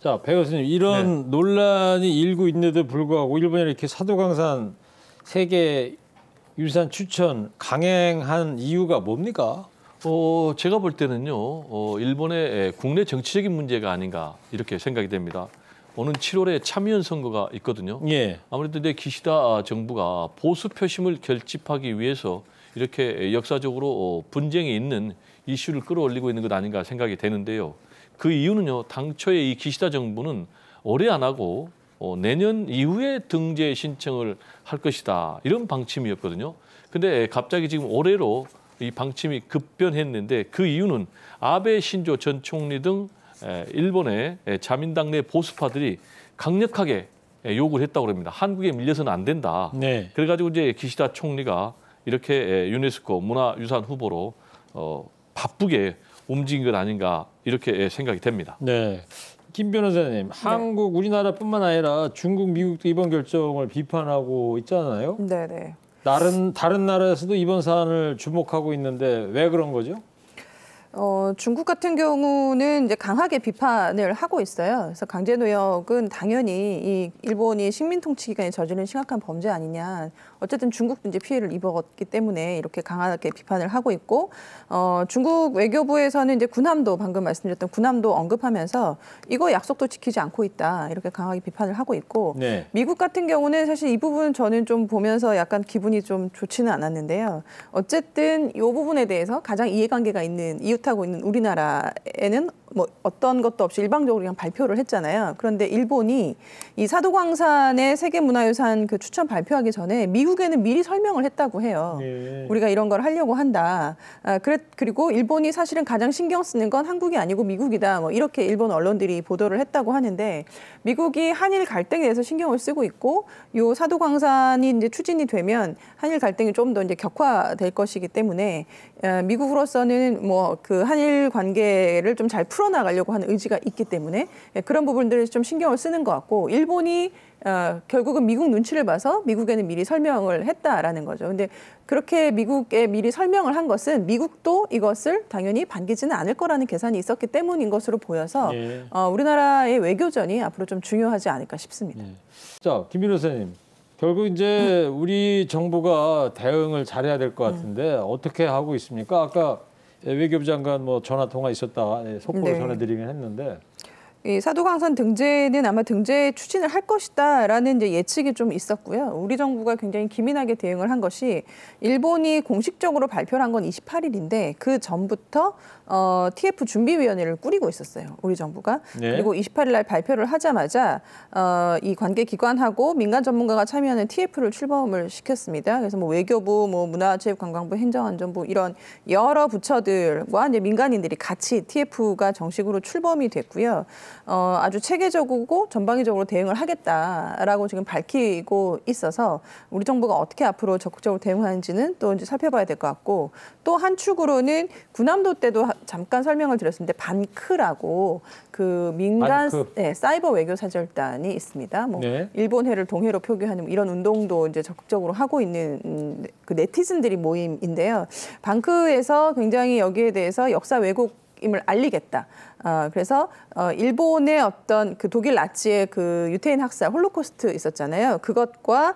자, 배 교수님, 이런 논란이 일고 있는데도 불구하고 일본이 이렇게 사도강산 세계 유산 추천 강행한 이유가 뭡니까? 제가 볼 때는요, 일본의 국내 정치적인 문제가 아닌가 이렇게 생각이 됩니다. 오는 7월에 참의원 선거가 있거든요. 예. 아무래도 이제 기시다 정부가 보수 표심을 결집하기 위해서 이렇게 역사적으로 분쟁이 있는 이슈를 끌어올리고 있는 것 아닌가 생각이 되는데요. 그 이유는요, 당초에 이 기시다 정부는 올해 안 하고 내년 이후에 등재 신청을 할 것이다, 이런 방침이었거든요. 근데 갑자기 지금 올해로 이 방침이 급변했는데, 그 이유는 아베 신조 전 총리 등 일본의 자민당 내 보수파들이 강력하게 요구를 했다고 합니다. 한국에 밀려서는 안 된다. 네. 그래가지고 이제 기시다 총리가 이렇게 유네스코 문화유산 후보로 바쁘게 움직인 것 아닌가 이렇게 생각이 됩니다. 네. 김 변호사님, 한국, 우리나라뿐만 아니라 중국, 미국도 이번 결정을 비판하고 있잖아요. 네네. 다른 나라에서도 이번 사안을 주목하고 있는데 왜 그런 거죠? 중국 같은 경우는 이제 강하게 비판을 하고 있어요. 그래서 강제노역은 당연히 이 일본이 식민 통치 기간에 저지른 심각한 범죄 아니냐. 어쨌든 중국도 이제 피해를 입었기 때문에 이렇게 강하게 비판을 하고 있고, 중국 외교부에서는 이제 군함도, 방금 말씀드렸던 군함도 언급하면서 이거 약속도 지키지 않고 있다, 이렇게 강하게 비판을 하고 있고, 네. 미국 같은 경우는 사실 이 부분 저는 좀 보면서 약간 기분이 좀 좋지는 않았는데요. 어쨌든 이 부분에 대해서 가장 이해관계가 있는, 이웃하고 있는 우리나라에는 뭐 어떤 것도 없이 일방적으로 그냥 발표를 했잖아요. 그런데 일본이 이 사도광산의 세계문화유산 그 추천 발표하기 전에 미국에는 미리 설명을 했다고 해요. 네. 우리가 이런 걸 하려고 한다. 그리고 일본이 사실은 가장 신경 쓰는 건 한국이 아니고 미국이다, 뭐 이렇게 일본 언론들이 보도를 했다고 하는데, 미국이 한일 갈등에 대해서 신경을 쓰고 있고, 요 사도광산이 이제 추진이 되면 한일 갈등이 좀 더 이제 격화될 것이기 때문에 미국으로서는 뭐 그 한일 관계를 좀 잘 풀어나가려고 하는 의지가 있기 때문에 그런 부분들을 좀 신경을 쓰는 것 같고, 일본이 결국은 미국 눈치를 봐서 미국에는 미리 설명을 했다라는 거죠. 근데 그렇게 미국에 미리 설명을 한 것은 미국도 이것을 당연히 반기지는 않을 거라는 계산이 있었기 때문인 것으로 보여서 우리나라의 외교전이 앞으로 좀 중요하지 않을까 싶습니다. 자, 김 변호사님, 결국 이제 우리 정부가 대응을 잘해야 될 것 같은데 어떻게 하고 있습니까? 아까 외교부 장관 뭐 전화 통화 있었다 속보로 전해드리긴 했는데. 이 사도광산 등재는 아마 등재 추진을 할 것이다라는 이제 예측이 좀 있었고요. 우리 정부가 굉장히 기민하게 대응을 한 것이, 일본이 공식적으로 발표를 한 건 28일인데 그 전부터 TF 준비위원회를 꾸리고 있었어요, 우리 정부가. 네. 그리고 28일 날 발표를 하자마자 이 관계 기관하고 민간 전문가가 참여하는 TF를 출범을 시켰습니다. 그래서 뭐 외교부, 뭐 문화체육관광부, 행정안전부 이런 여러 부처들과 이제 민간인들이 같이 TF가 정식으로 출범이 됐고요. 아주 체계적이고 전방위적으로 대응을 하겠다라고 지금 밝히고 있어서 우리 정부가 어떻게 앞으로 적극적으로 대응하는지는 또 이제 살펴봐야 될 것 같고, 또 한 축으로는 군함도 때도 잠깐 설명을 드렸는데 반크라고 그 민간 사이버 외교 사절단이 있습니다. 뭐 일본해를 동해로 표기하는 이런 운동도 이제 적극적으로 하고 있는 그 네티즌들이 모임인데요. 반크에서 굉장히 여기에 대해서 역사 왜곡임을 알리겠다. 그래서 일본의 어떤 그 독일 나치의 그 유태인 학살, 홀로코스트 있었잖아요. 그것과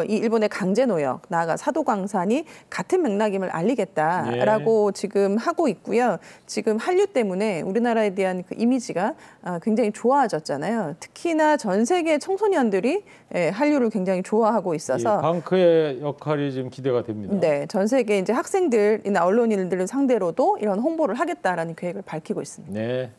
이 일본의 강제노역, 나아가 사도광산이 같은 맥락임을 알리겠다라고 지금 하고 있고요. 지금 한류 때문에 우리나라에 대한 그 이미지가 굉장히 좋아졌잖아요. 특히나 전 세계 청소년들이 한류를 굉장히 좋아하고 있어서 방크의 역할이 지금 기대가 됩니다. 네, 전 세계 이제 학생들이나 언론인들을 상대로도 이런 홍보를 하겠다라는 계획을 밝히고 있습니다. 네.